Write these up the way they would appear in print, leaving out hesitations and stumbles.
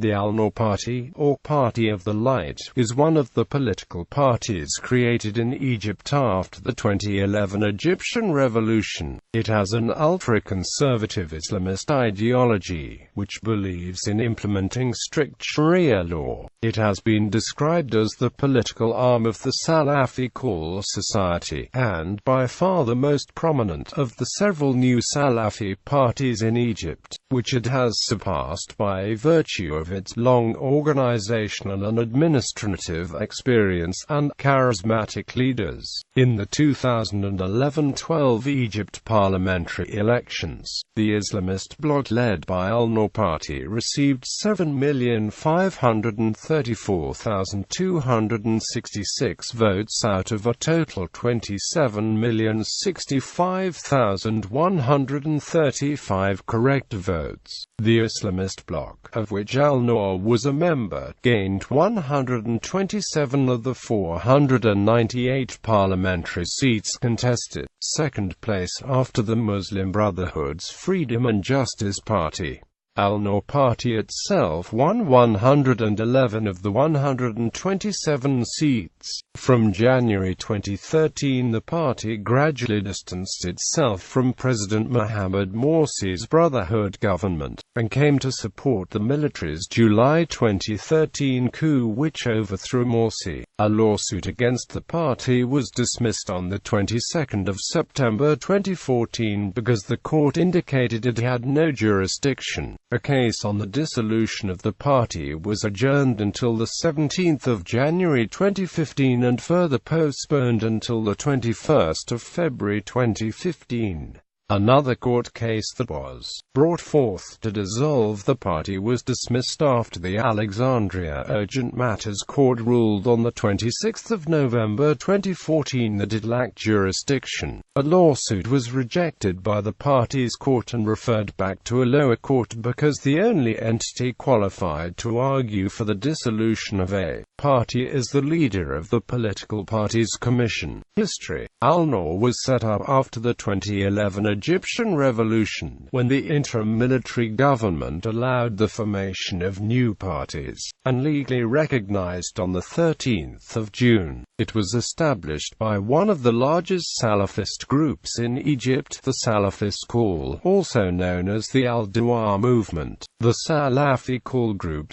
The Al-Nour Party, or Party of the Light, is one of the political parties created in Egypt after the 2011 Egyptian Revolution. It has an ultra-conservative Islamist ideology, which believes in implementing strict Sharia law. It has been described as the political arm of the Salafi Call Society, and by far the most prominent of the several new Salafi parties in Egypt, which it has surpassed by virtue of its long organizational and administrative experience and charismatic leaders. In the 2011-12 Egypt parliamentary elections, the Islamist Bloc led by Al-Nour Party received 7,534,266 votes out of a total 27,065,135 correct votes. The Islamist Bloc, of which Al-Nour was a member, gained 127 of the 498 parliamentary seats contested, second place after the Muslim Brotherhood's Freedom and Justice Party. Al-Nour Party itself won 111 of the 127 seats. From January 2013 the party gradually distanced itself from President Mohamed Morsi's Brotherhood government, and came to support the military's July 2013 coup which overthrew Morsi. A lawsuit against the party was dismissed on the 22nd of September 2014 because the court indicated it had no jurisdiction. A case on the dissolution of the party was adjourned until the 17th of January 2015 and further postponed until the 21st of February 2015. Another court case that was brought forth to dissolve the party was dismissed after the Alexandria Urgent Matters Court ruled on the 26th of November 2014 that it lacked jurisdiction. A lawsuit was rejected by the party's court and referred back to a lower court because the only entity qualified to argue for the dissolution of a party is the leader of the Political Parties Commission. History. Al-Nour was set up after the 2011 Egyptian Revolution, when the interim military government allowed the formation of new parties, and legally recognized on the 13th of June. It was established by one of the largest Salafist groups in Egypt, the Salafist Call, also known as the Al-Dawah movement. The Salafi Call group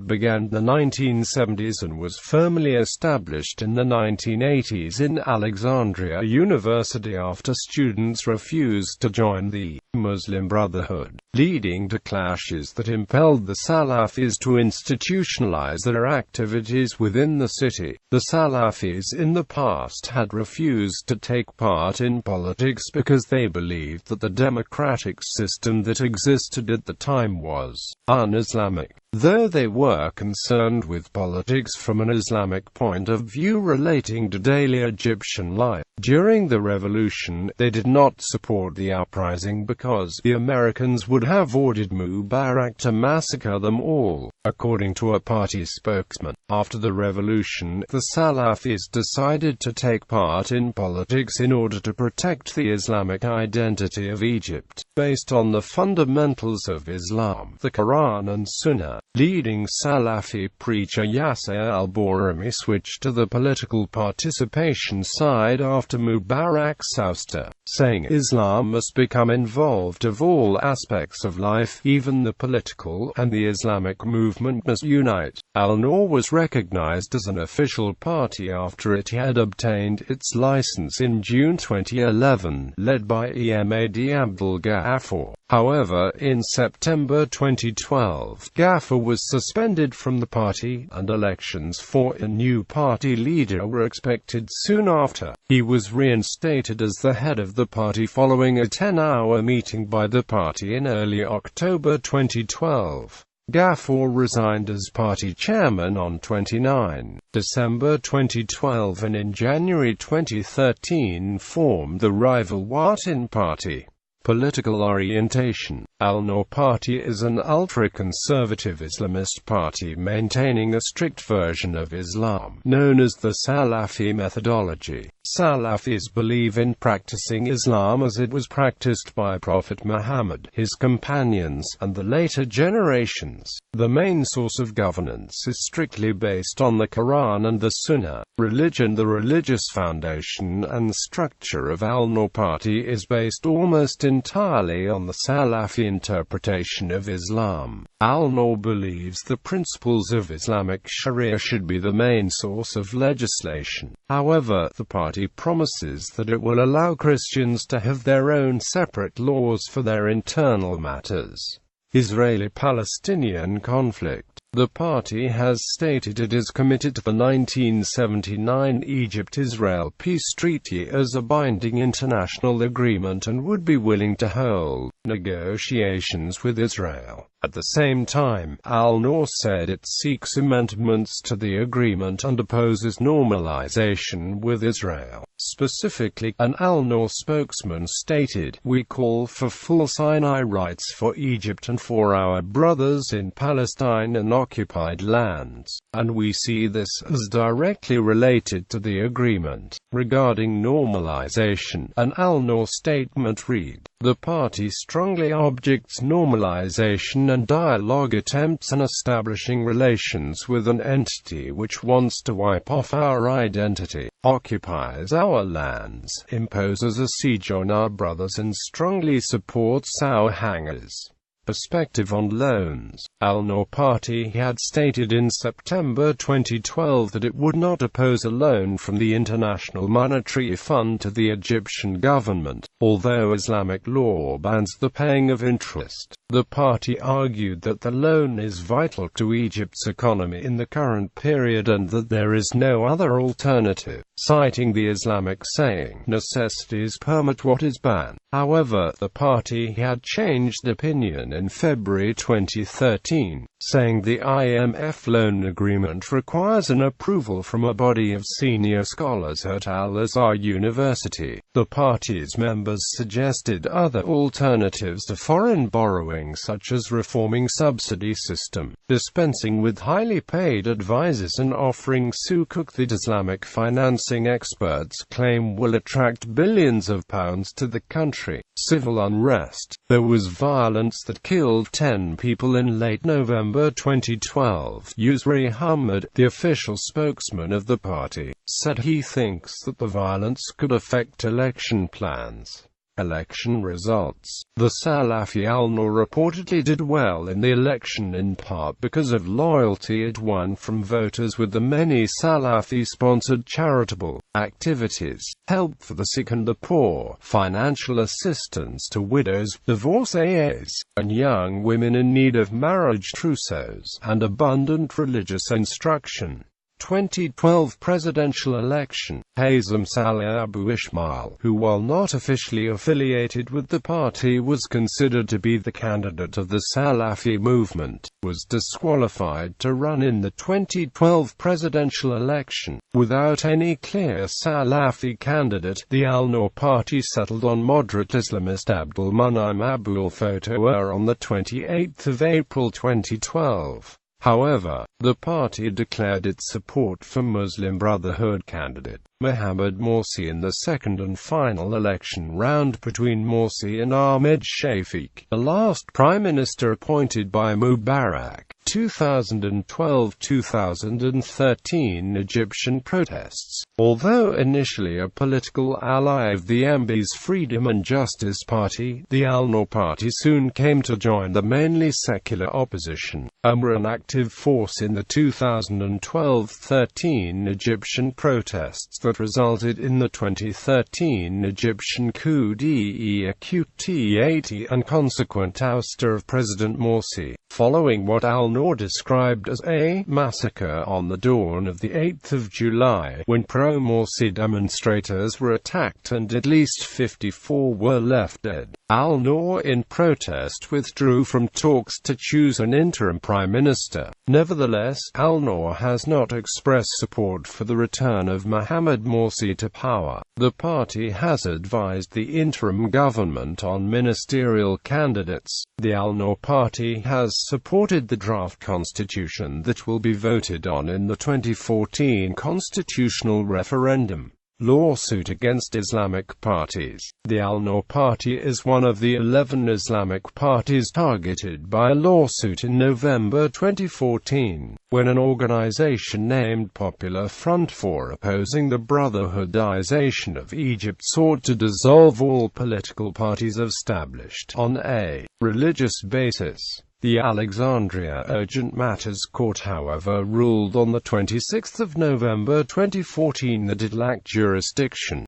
began in the 1970s and was firmly established in the 1980s in Alexandria University after students refused to join the Muslim Brotherhood, leading to clashes that impelled the Salafis to institutionalize their activities within the city. The Salafis in the past had refused to take part in politics because they believed that the democratic system that existed at the time was un-Islamic. Though they were concerned with politics from an Islamic point of view relating to daily Egyptian life, during the revolution, they did not support the uprising because the Americans would have ordered Mubarak to massacre them all. According to a party spokesman, after the revolution, the Salafis decided to take part in politics in order to protect the Islamic identity of Egypt, based on the fundamentals of Islam, the Quran and Sunnah. Leading Salafi preacher Yasser al-Bourami switched to the political participation side after Mubarak's ouster, saying Islam must become involved of all aspects of life, even the political, and the Islamic movement must unite. Al-Nour was recognized as an official party after it had obtained its license in June 2011, led by Emad Abdel Ghaffar. However, in September 2012, Ghaffar was suspended from the party, and elections for a new party leader were expected soon after. He was reinstated as the head of the party following a 10-hour meeting by the party in early October 2012. Ghaffar resigned as party chairman on 29 December 2012 and in January 2013 formed the rival Law.It party. Political orientation. Al-Nour Party is an ultra-conservative Islamist party maintaining a strict version of Islam, known as the Salafi methodology. Salafis believe in practicing Islam as it was practiced by Prophet Muhammad, his companions, and the later generations. The main source of governance is strictly based on the Quran and the Sunnah. Religion. The religious foundation and structure of Al-Nour Party is based almost entirely on the Salafi interpretation of Islam. Al-Nour believes the principles of Islamic Sharia should be the main source of legislation. However, the party promises that it will allow Christians to have their own separate laws for their internal matters. Israeli-Palestinian conflict. The party has stated it is committed to the 1979 Egypt-Israel peace treaty as a binding international agreement and would be willing to hold negotiations with Israel. At the same time, Al-Nour said it seeks amendments to the agreement and opposes normalization with Israel. Specifically, an Al-Nour spokesman stated, "We call for full Sinai rights for Egypt and for our brothers in Palestine and occupied lands, and we see this as directly related to the agreement." Regarding normalization, an Al-Nour statement read, "The party strongly objects normalization and dialogue attempts in establishing relations with an entity which wants to wipe off our identity, occupies our lands, imposes a siege on our brothers and strongly supports our hangers." Perspective on loans. Al-Nour Party had stated in September 2012 that it would not oppose a loan from the International Monetary Fund to the Egyptian government, although Islamic law bans the paying of interest. The party argued that the loan is vital to Egypt's economy in the current period and that there is no other alternative, citing the Islamic saying, "Necessities permit what is banned." However, the party had changed opinion in February 2013, saying the IMF loan agreement requires an approval from a body of senior scholars at Al-Azhar University. The party's members suggested other alternatives to foreign borrowing, such as reforming subsidy system, dispensing with highly paid advisors and offering sukuk that Islamic financing experts claim will attract billions of pounds to the country. Civil unrest. There was violence that killed 10 people in late November 2012. Yusri Ahmed, the official spokesman of the party, said he thinks that the violence could affect election plans. Election results. The Salafi Al-Nour reportedly did well in the election in part because of loyalty it won from voters with the many Salafi-sponsored charitable activities, help for the sick and the poor, financial assistance to widows, divorcees, and young women in need of marriage trousseaux, and abundant religious instruction. 2012 presidential election. Hazem Saleh Abu Ismail, who while not officially affiliated with the party was considered to be the candidate of the Salafi movement, was disqualified to run in the 2012 presidential election. Without any clear Salafi candidate, the Al-Nour Party settled on moderate Islamist Abdul Munaim Abul Fotower on the 28th of April 2012. However, the party declared its support for Muslim Brotherhood candidate Mohamed Morsi in the second and final election round between Morsi and Ahmed Shafiq, the last prime minister appointed by Mubarak. 2012-2013 Egyptian protests. Although initially a political ally of the MB's Freedom and Justice Party, the Al-Nour Party soon came to join the mainly secular opposition, and were an active force in the 2012-13 Egyptian protests that resulted in the 2013 Egyptian coup d'etat and consequent ouster of President Morsi, following what Al-Nour described as a massacre on the dawn of the 8th of July, when pro-Morsi demonstrators were attacked and at least 54 were left dead. Al-Nour in protest withdrew from talks to choose an interim prime minister. Nevertheless, Al-Nour has not expressed support for the return of Mohamed Morsi to power. The party has advised the interim government on ministerial candidates. The Al-Nour Party has supported the draft constitution that will be voted on in the 2014 constitutional referendum. Lawsuit against Islamic parties. The Al-Nour Party is one of the 11 Islamic parties targeted by a lawsuit in November 2014, when an organization named Popular Front for Opposing the Brotherhoodization of Egypt sought to dissolve all political parties established on a religious basis. The Alexandria Urgent Matters Court, however, ruled on 26 November 2014 that it lacked jurisdiction.